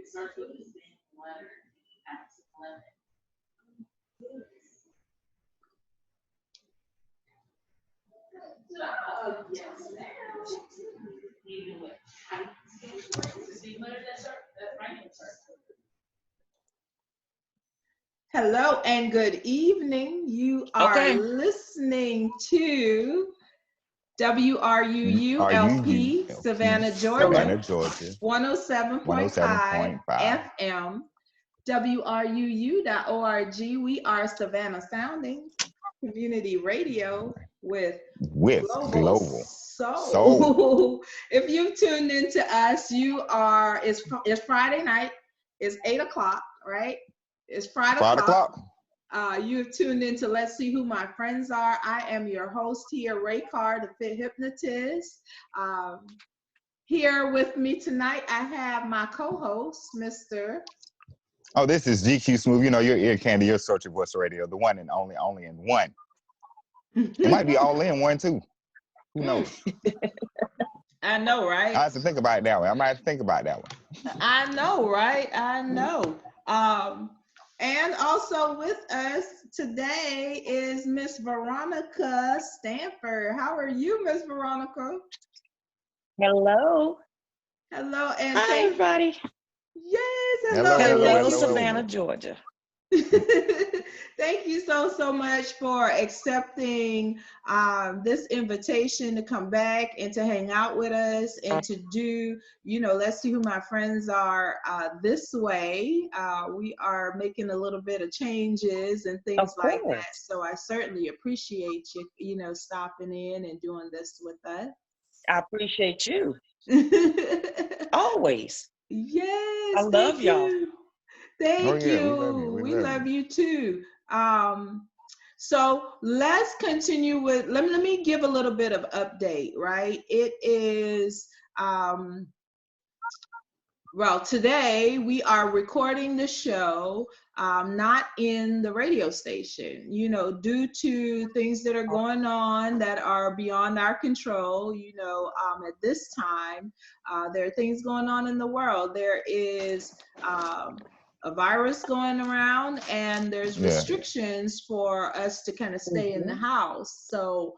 starts with the same letter, accent letter. Good job. Yes, ma'am. Even with height, the same letter that Franklin starts with. Hello and good evening. You are listening to WRUULP, Savannah, Georgia, 107.5 FM, WRUU.org. We are Savannah Sounding Community Radio with Global Soul. If you've tuned into us, it's Friday night. It's 8 o'clock, right? It's Friday o'clock. You have tuned into Let's See Who My Friends Are. I am your host here, Ray Carr, the Fit Hypnotist. Here with me tonight, I have my co-host, Mr. Oh, this is GQ Smooth. You know, your ear candy, your search of voice radio, the one and only in one. It might be all in one, too. Who knows? I know, right? I have to think about that one. I might have to think about that one. I know, right? I know. And also with us today is Miss Veronica Stanford. How are you, Miss Veronica? Hello. Hello. And hi, everybody. Yes. Hello, Savannah, Georgia. Thank you so much for accepting this invitation to come back and to hang out with us and to do, Let's See Who My Friends Are this way. We are making a little bit of changes and things like that. So I certainly appreciate you, stopping in and doing this with us. I appreciate you. Always. Yes. I love y'all. Thank you. We love you too. So let's continue with, let me give a little bit of update, right? It is, well, today we are recording the show, not in the radio station, due to things that are going on that are beyond our control. At this time, there are things going on in the world. There is a virus going around, and there's restrictions for us to kind of stay in the house. So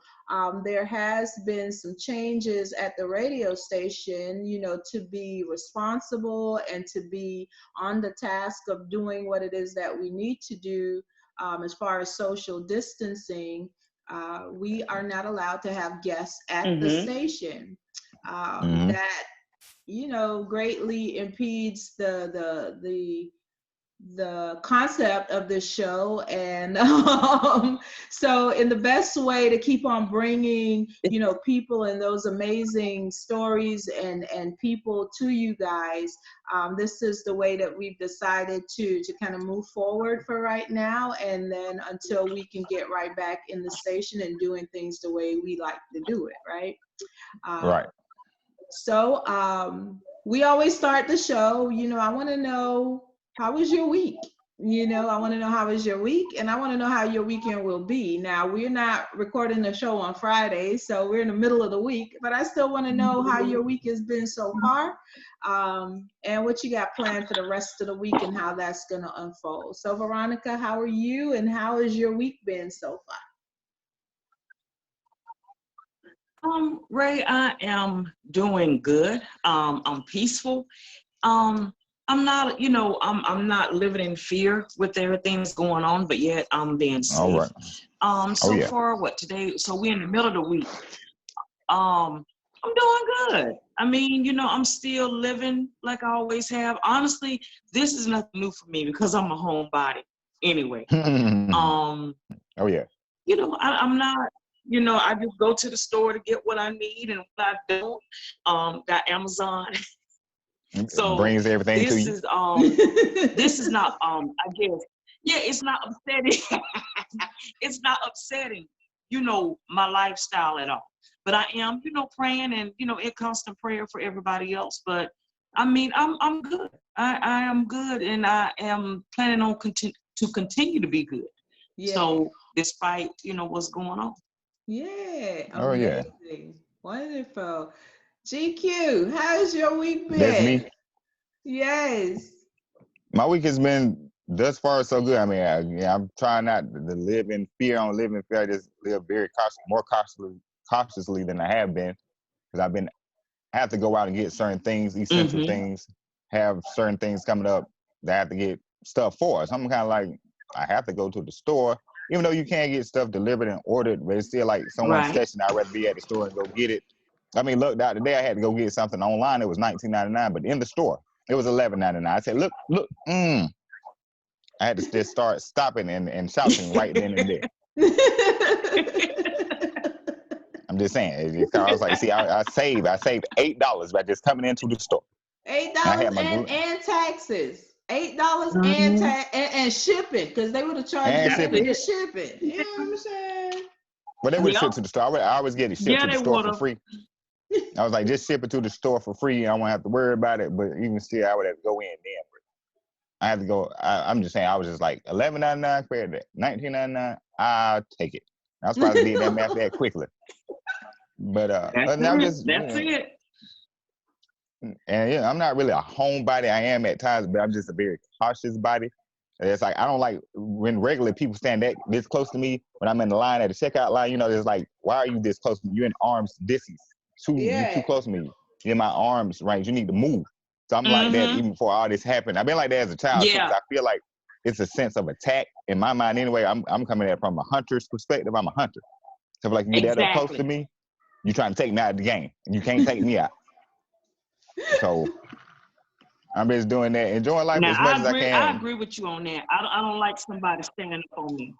there has been some changes at the radio station, to be responsible and to be on the task of doing what it is that we need to do as far as social distancing. We are not allowed to have guests at the station. That, greatly impedes the concept of this show, and so in the best way to keep on bringing people and those amazing stories and people to you guys, this is the way that we've decided to kind of move forward for right now, and then until we can get right back in the station and doing things the way we like to do it, right? Right. So we always start the show, I want to know, how was your week? I want to know how was your week, and I want to know how your weekend will be. Now, we're not recording the show on Friday, so we're in the middle of the week, but I still want to know how your week has been so far, and what you got planned for the rest of the week and how that's going to unfold. So, Veronica, how are you, and how has your week been so far? Ray, I am doing good. I'm peaceful. I'm not, I'm not living in fear with everything that's going on, but yet I'm being safe. All right. So far, today? So we're in the middle of the week. I'm doing good. I mean, I'm still living like I always have. Honestly, this is nothing new for me because I'm a homebody anyway. Oh yeah. I'm not. I just go to the store to get what I need, and what I don't, got Amazon. So brings everything to you. This is not I guess, it's not upsetting. It's not upsetting, my lifestyle at all. But I am, praying and in constant prayer for everybody else. But I mean, I'm good. I am good, and I am planning on to continue to be good. Yeah. So despite what's going on. Yeah. Oh yeah. Wonderful. GQ, how's your week been? That's me. Yes. My week has been thus far so good. I mean, I'm trying not to live in fear. I don't live in fear. I just live very more cautiously than I have been, because I have to go out and get certain things, essential things, have certain things coming up that I have to get stuff for. So I'm kind of like, I have to go to the store, even though you can't get stuff delivered and ordered, but it's still like someone's session. I'd rather be at the store and go get it. I mean, look, the other day I had to go get something online. It was $19.99, but in the store, it was $11.99. I said, look, I had to just start stopping and shouting right then and there. I'm just saying. I was like, see, I saved $8 by just coming into the store. $8 and taxes. $8 and shipping, because they would have charged you for the shipping. You know what I'm saying? Well, they would have shipped to the store. I always get it shipped to the store for free. I was like, just ship it to the store for free. I won't have to worry about it. But even still, I would have to go in then. But I had to go. I'm just saying, I was just like, $11.99 compared to $19.99. I'll take it. I was probably did that math that quickly. But that's it. And yeah, I'm not really a homebody. I am at times, but I'm just a very cautious body. It's like, I don't like when regular people stand this close to me when I'm in the line at the checkout line. You know, it's like, why are you this close to me? You're in arm's distance. You're too close to me. You're in my arms range. You need to move. So I'm like that even before all this happened. I've been like that as a child too, 'cause I feel like it's a sense of attack in my mind anyway. I'm coming at it from a hunter's perspective. I'm a hunter. So like, you that up close to me, you're trying to take me out of the game. You can't take me out. So I'm just doing that, enjoying life as much as I can. I agree with you on that. I don't like somebody standing up on me.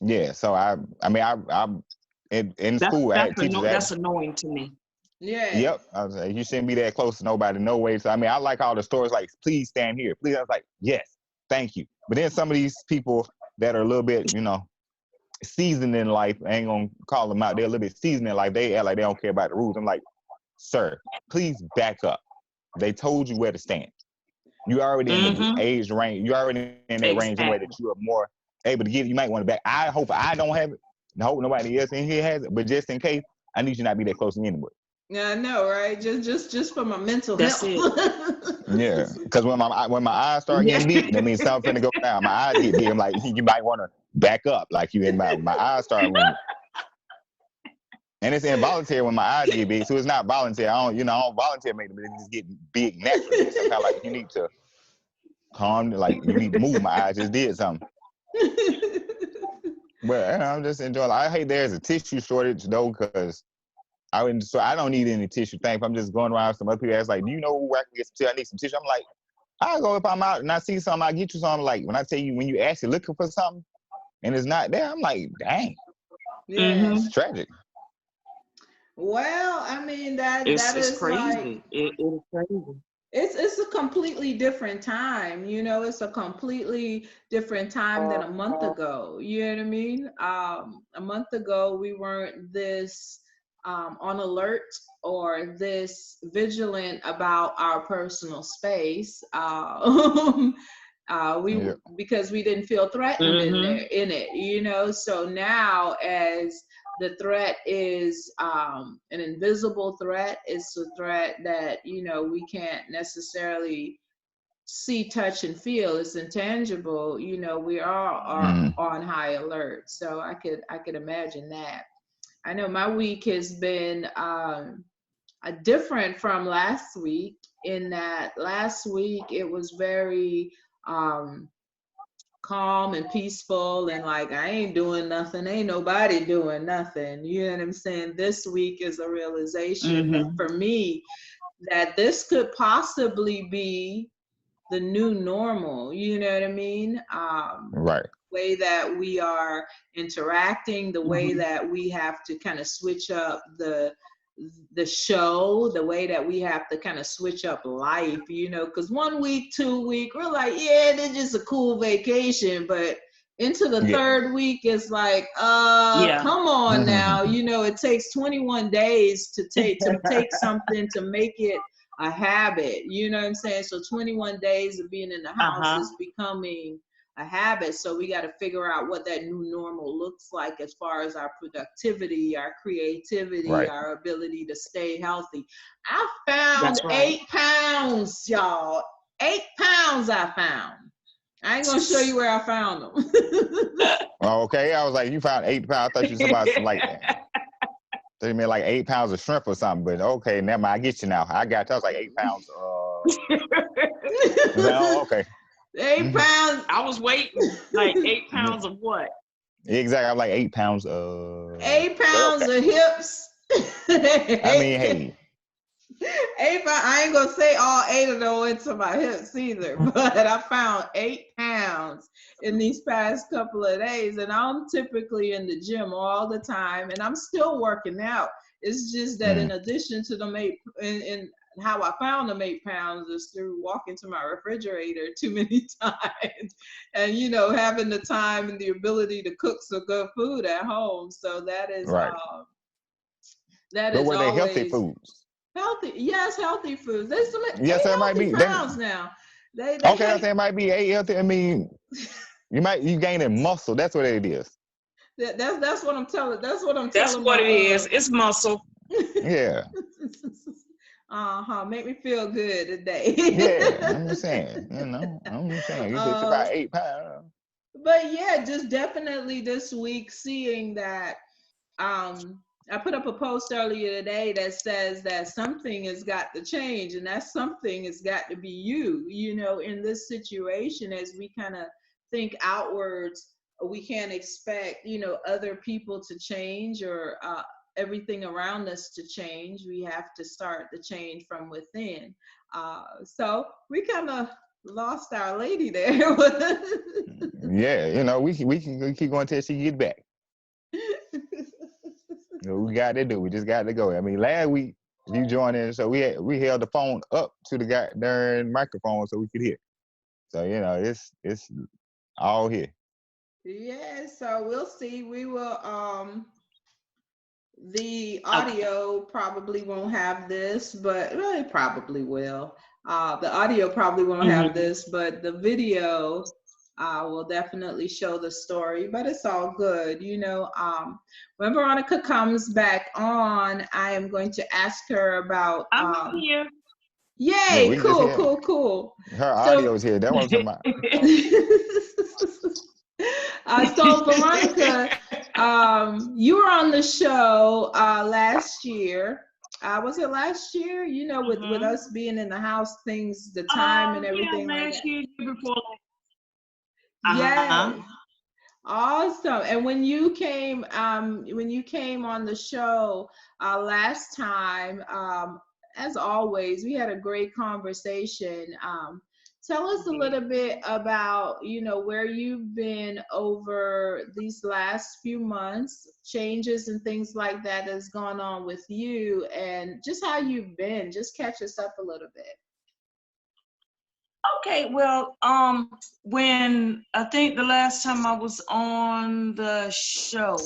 Yeah, so I in school, I had teachers that's annoying to me. Yeah. Yep. I was like, you shouldn't be that close to nobody, no way. So I mean, I like all the stories like, please stand here. Please. I was like, yes, thank you. But then some of these people that are a little bit, seasoned in life, I ain't gonna call them out. They're a little bit seasoned in life. They act like they don't care about the rules. I'm like, sir, please back up. They told you where to stand. You already in the age range. You already in that range anyway that you are more able to give. You might want to back. I hope I don't have it. I hope nobody else in here has it. But just in case, I need you not be that close to me anyway. Yeah, I know, right? Just for my mental health. Yeah, because when my eyes start getting big, that means something finna go down. My eyes get big. I'm like, you might want to back up. Like you in my eyes start moving. And it's involuntary when my eyes get big, so it's not voluntary. I don't volunteer make them, it just get big naturally. So kind of like you need to calm, like you need to move. My eyes just did something. But I'm just enjoying. I hate there's a tissue shortage though, because I don't need any tissue. If I'm just going around, some other people ask like, do you know where I can get some tissue? I need some tissue. I'm like, I'll go if I'm out and I see something, I'll get you something. Like when I tell you, when you actually looking for something and it's not there, I'm like, dang. Yeah. It's tragic. Well, I mean that is crazy. like it is crazy. It's a completely different time, it's a completely different time than a month ago. You know what I mean? A month ago we weren't this on alert or this vigilant about our personal space. Because we didn't feel threatened in it, so now as the threat is an invisible threat, it's a threat that we can't necessarily see, touch, and feel. It's intangible. We are on high alert. So I could imagine that. I know my week has been different from last week, in that last week it was very calm and peaceful, and like I ain't doing nothing, ain't nobody doing nothing. You know what I'm saying? This week is a realization for me that this could possibly be the new normal. You know what I mean? Right. The way that we are interacting, the way that we have to kind of switch up the show, the way that we have to kind of switch up life, because 1 week, 2 week, we're like, yeah, this is just a cool vacation, but into the third week, it's like, come on now, it takes 21 days to take something to make it a habit, you know what I'm saying? So 21 days of being in the house is becoming a habit. So we got to figure out what that new normal looks like as far as our productivity, our creativity, our ability to stay healthy. I found 8 pounds, y'all. 8 pounds I found. I ain't gonna show you where I found them. Oh, okay, I was like, you found 8 pounds. I thought you said about some like, they meant like 8 pounds of shrimp or something. But okay, never mind. I get you now. I got you. I was like 8 pounds. Oh, okay. 8 pounds. I was waiting. Like 8 pounds of what? Exactly. I'm like 8 pounds. 8 pounds of hips. I mean, hey. 8 pounds. I ain't gonna say all 8 of them into my hips either, but I found 8 pounds in these past couple of days, and I'm typically in the gym all the time, and I'm still working out. It's just that in addition to them 8, and how I found them 8 pounds is through walking to my refrigerator too many times, and having the time and the ability to cook some good food at home. So that is Right. that But is were they always healthy foods? healthy. Yes, healthy foods. There's some Yes, that might be. pounds now. They okay, I say it might be 8 healthy. I mean, you gaining muscle. That's what it is. That's what I'm telling. That's what I'm That's telling. what it is. It's muscle. Yeah. Make me feel good today. Yeah, I'm just saying. I'm just saying. You said about 8 pounds. But yeah, just definitely this week seeing that. I put up a post earlier today that says that something has got to change, and that something has got to be you. In this situation, as we kind of think outwards, we can't expect other people to change or everything around us to change. We have to start the change from within. So we kind of lost our lady there. Yeah, we can keep going till she get back. We got to do. We just got to go. I mean, last week you joined in, so we held the phone up to the goddamn microphone so we could hear. So it's all here. Yeah, so we'll see. We will the audio probably won't have this, but it probably will. The audio probably won't have this, but the video will definitely show the story. But it's all good, when Veronica comes back on, I am going to ask her about. I'm here. Yay! Yeah, cool. Her audio is here. That was about. So Veronica, you were on the show last year. Was it last year? With us being in the house, the time and everything like that. Last year before. Yeah. Awesome. And when you came on the show last time, as always, we had a great conversation. Tell us a little bit about, where you've been over these last few months, changes and things like that has gone on with you, and just how you've been. Just catch us up a little bit. Okay, well, when I think the last time I was on the show,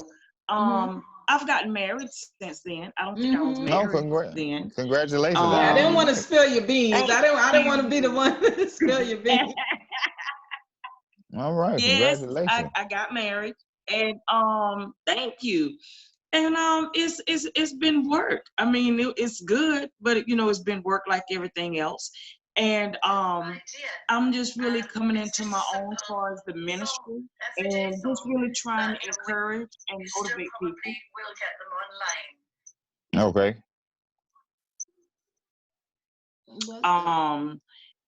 I've gotten married since then. I don't think I was married then. Congratulations. I didn't want to spill your beans. I didn't want to be the one to spill your beans. All right. Yes, congratulations. I got married, and thank you. And it's been work. I mean, it's good, but it's been work like everything else. And I'm just really coming into my own as far as the ministry, and just really trying to encourage and motivate people. Okay.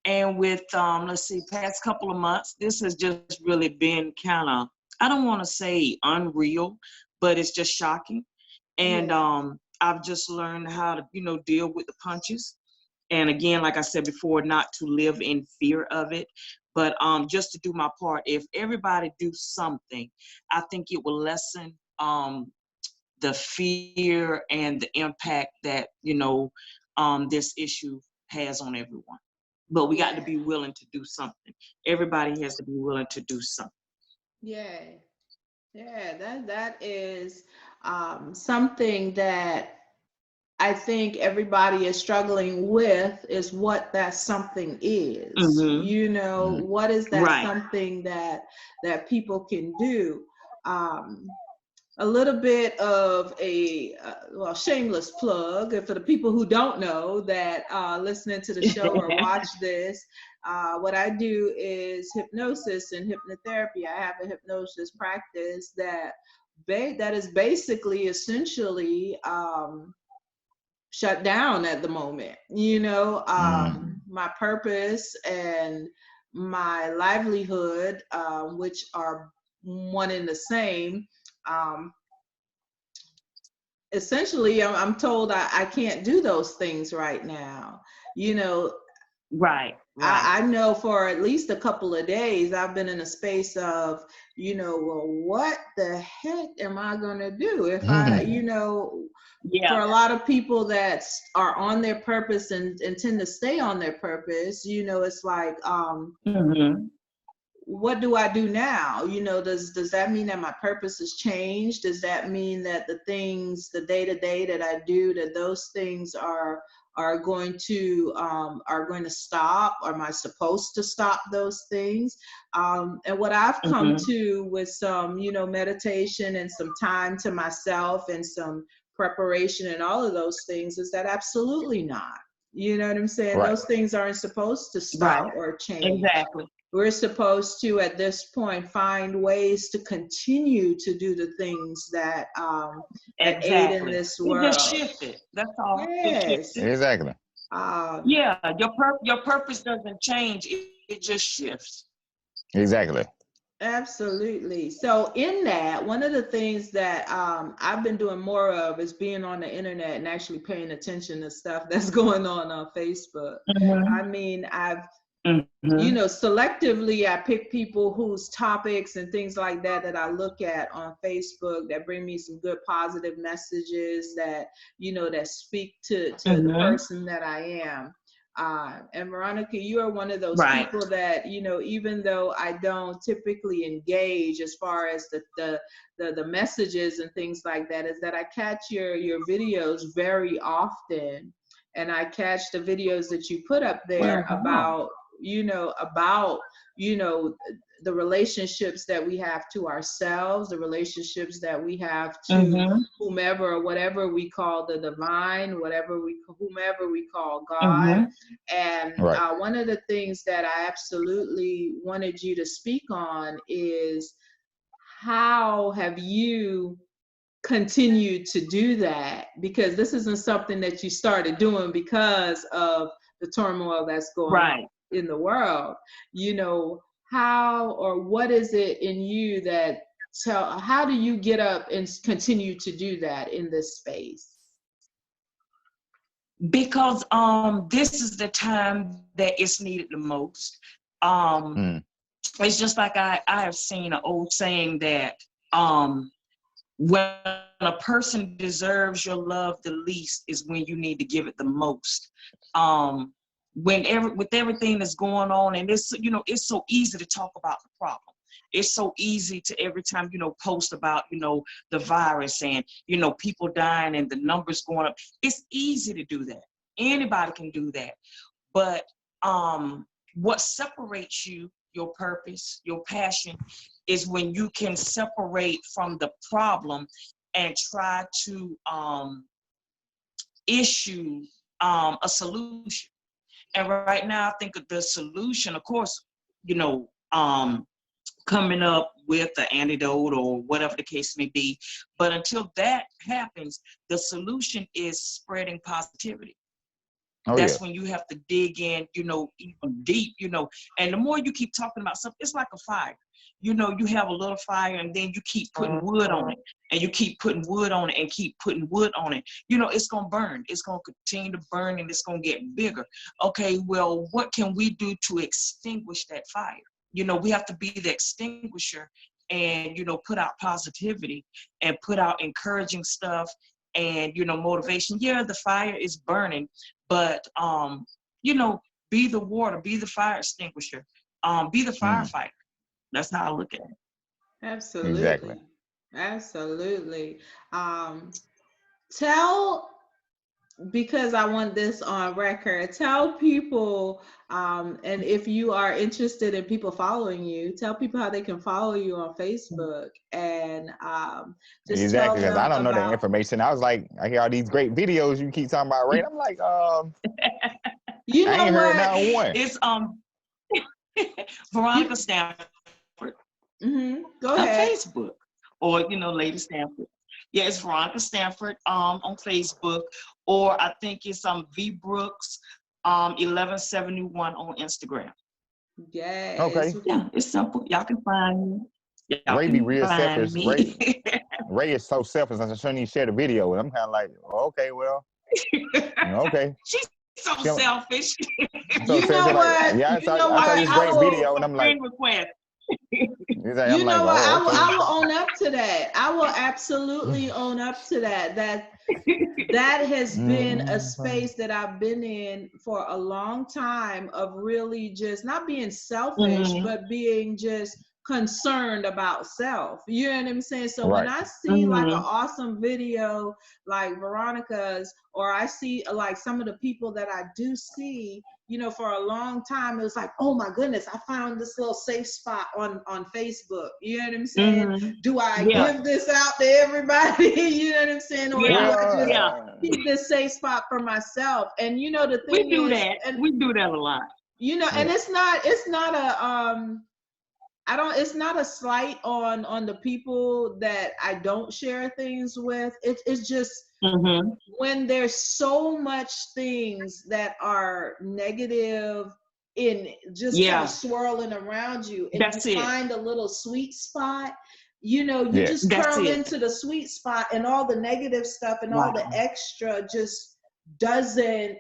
And with let's see, past couple of months, this has just really been kind of, I don't want to say unreal, but it's just shocking. And I've just learned how to deal with the punches. And again, like I said before, not to live in fear of it, but just to do my part. If everybody do something, I think it will lessen the fear and the impact that, this issue has on everyone. But we got to be willing to do something. Everybody has to be willing to do something. Yeah, that is something that I think everybody is struggling with, is what that something is. What is that something that people can do? a little bit of a well, shameless plug for the people who don't know that listening to the show or watch this. What I do is hypnosis and hypnotherapy. I have a hypnosis practice that is basically essentially shut down at the moment. My purpose and my livelihood, which are one and the same. Essentially, I'm told I can't do those things right now. You know, Right. I know for at least a couple of days, I've been in a space of, well, what the heck am I going to do if for a lot of people that are on their purpose and tend to stay on their purpose, it's like, what do I do now? Does that mean that my purpose has changed? Does that mean that the things, the day-to-day that I do, that those things are going to stop? Or am I supposed to stop those things? And what I've come to with some, meditation and some time to myself and some preparation and all of those things is that absolutely not. You know what I'm saying? Right. Those things aren't supposed to stop or change. Exactly. We're supposed to, at this point, find ways to continue to do the things that aid in this world. It just shifted. That's all. Yes. Exactly. Your purpose doesn't change. It just shifts. Exactly. Absolutely. So in that, one of the things that I've been doing more of is being on the internet and actually paying attention to stuff that's going on Facebook. I mean, I've selectively I pick people whose topics and things like that I look at on Facebook that bring me some good positive messages that, that speak to the person that I am. And Veronica, you are one of those people that, even though I don't typically engage as far as the messages and things like that, is that I catch your videos very often. And I catch the videos that you put up there about the relationships that we have to ourselves, the relationships that we have to whomever or whatever we call the divine, whomever we call God. And one of the things that I absolutely wanted you to speak on is how have you continued to do that? Because this isn't something that you started doing because of the turmoil that's going on in the world. How or what is it in you that how do you get up and continue to do that in this space? Because this is the time that it's needed the most. It's just like I have seen an old saying that when a person deserves your love the least is when you need to give it the most. With everything that's going on, and it's it's so easy to talk about the problem. It's so easy to every time post about the virus and people dying and the numbers going up. It's easy to do that. Anybody can do that. But what separates you, your purpose, your passion, is when you can separate from the problem and try to issue a solution. And right now, I think of the solution, of course, coming up with the antidote or whatever the case may be. But until that happens, the solution is spreading positivity. That's when you have to dig in, even deep, and the more you keep talking about something, it's like a fire. You have a little fire and then you keep putting wood on it and you keep putting wood on it and keep putting wood on it. It's going to burn. It's going to continue to burn and it's going to get bigger. Okay, well, what can we do to extinguish that fire? We have to be the extinguisher and, put out positivity and put out encouraging stuff and, motivation. Yeah, the fire is burning, but, be the water, be the fire extinguisher, be the firefighter. That's how I look at it. Absolutely. Exactly. Absolutely. Tell because I want this on record, tell people, and if you are interested in people following you, tell people how they can follow you on Facebook, and just tell Exactly, because I them don't know the about. information. I was like, I hear all these great videos you keep talking about, right? I'm like, You I know ain't heard what? not one. It's Veronica Stanford Go on ahead. Facebook, or Lady Stanford. Yeah, it's Veronica Stanford on Facebook, or I think it's V Brooks 1171 on Instagram. Yes. Okay. Yeah, it's simple. Y'all can find me. Y'all Ray be can real find selfish. Ray, me. Ray is so selfish. I shouldn't even share the video. And I'm kind of like, oh, okay, well, okay. She's so She don't- selfish. so You know selfish. Like, what? yeah, You know I saw what? this I great will. video, and I'm like, Friend request. You I'm like, know what? oh, okay. I will own up to that. I will absolutely own up to that. That has been a space that I've been in for a long time, of really just not being selfish, but being just concerned about self. You know what I'm saying? So when Right. I see like an awesome video like Veronica's, or I see like some of the people that I do see, for a long time, it was like, oh my goodness, I found this little safe spot on Facebook. You know what I'm saying? Do I give this out to everybody? You know what I'm saying? Or do I just keep this safe spot for myself? And the thing We do is, that. and We do that a lot. and it's not a it's not a slight on the people that I don't share things with. It's just when there's so much things that are negative in just kind of swirling around you, and you find a little sweet spot, you just curl into the sweet spot, and all the negative stuff and all the extra just doesn't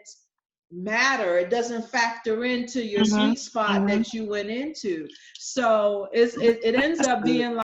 matter. It doesn't factor into your sweet spot that you went into. So it ends up being